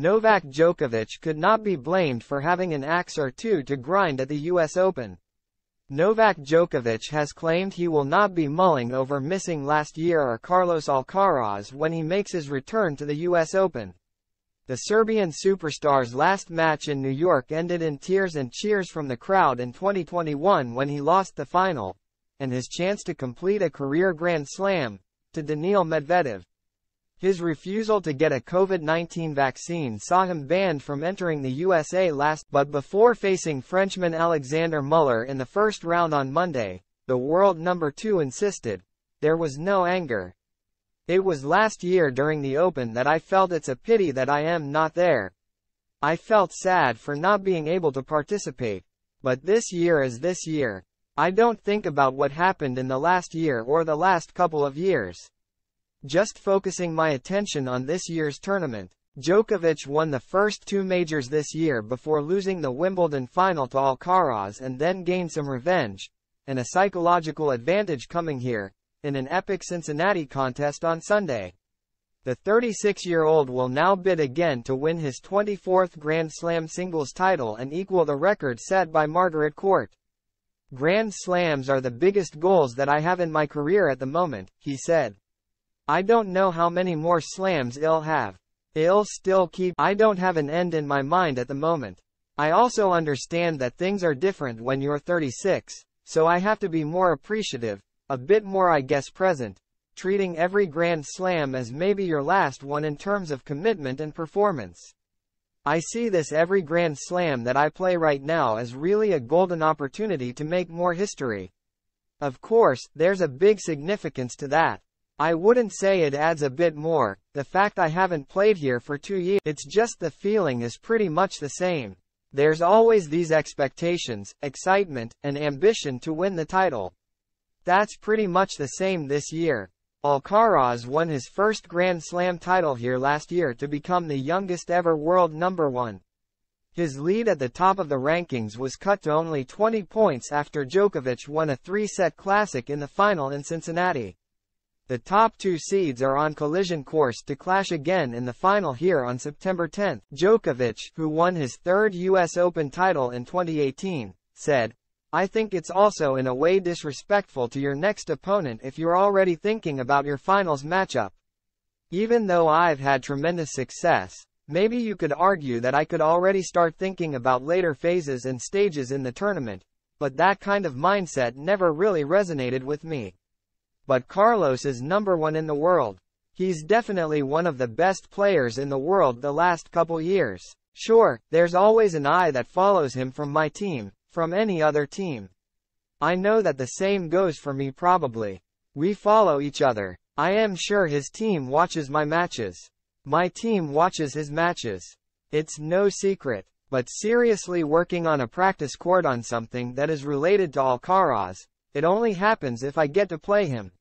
Novak Djokovic could not be blamed for having an axe or two to grind at the US Open. Novak Djokovic has claimed he will not be mulling over missing last year or Carlos Alcaraz when he makes his return to the US Open. The Serbian superstar's last match in New York ended in tears and cheers from the crowd in 2021 when he lost the final, and his chance to complete a career Grand Slam, to Daniil Medvedev. His refusal to get a COVID-19 vaccine saw him banned from entering the USA but before facing Frenchman Alexander Muller in the first round on Monday, the world number 2 insisted, "There was no anger. It was last year during the Open that I felt it's a pity that I am not there. I felt sad for not being able to participate. But this year is this year. I don't think about what happened in the last year or the last couple of years. Just focusing my attention on this year's tournament." Djokovic won the first 2 majors this year before losing the Wimbledon final to Alcaraz and then gained some revenge, and a psychological advantage coming here, in an epic Cincinnati contest on Sunday. The 36-year-old will now bid again to win his 24th Grand Slam singles title and equal the record set by Margaret Court. "Grand Slams are the biggest goals that I have in my career at the moment," he said. "I don't know how many more slams I'll have. I'll still keep. I don't have an end in my mind at the moment. I also understand that things are different when you're 36, so I have to be more appreciative, a bit more I guess present, treating every Grand Slam as maybe your last one in terms of commitment and performance. I see this every Grand Slam that I play right now as really a golden opportunity to make more history. Of course, there's a big significance to that. I wouldn't say it adds a bit more, the fact I haven't played here for 2 years. It's just the feeling is pretty much the same. There's always these expectations, excitement, and ambition to win the title. That's pretty much the same this year." Alcaraz won his first Grand Slam title here last year to become the youngest ever world number 1. His lead at the top of the rankings was cut to only 20 points after Djokovic won a 3-set classic in the final in Cincinnati. The top 2 seeds are on collision course to clash again in the final here on September 10. Djokovic, who won his 3rd US Open title in 2018, said, "I think it's also in a way disrespectful to your next opponent if you're already thinking about your finals matchup. Even though I've had tremendous success, maybe you could argue that I could already start thinking about later phases and stages in the tournament, but that kind of mindset never really resonated with me. But Carlos is number 1 in the world. He's definitely one of the best players in the world the last couple years. Sure, there's always an eye that follows him from my team, from any other team. I know that the same goes for me probably. We follow each other. I am sure his team watches my matches. My team watches his matches. It's no secret. But seriously working on a practice court on something that is related to Alcaraz, it only happens if I get to play him.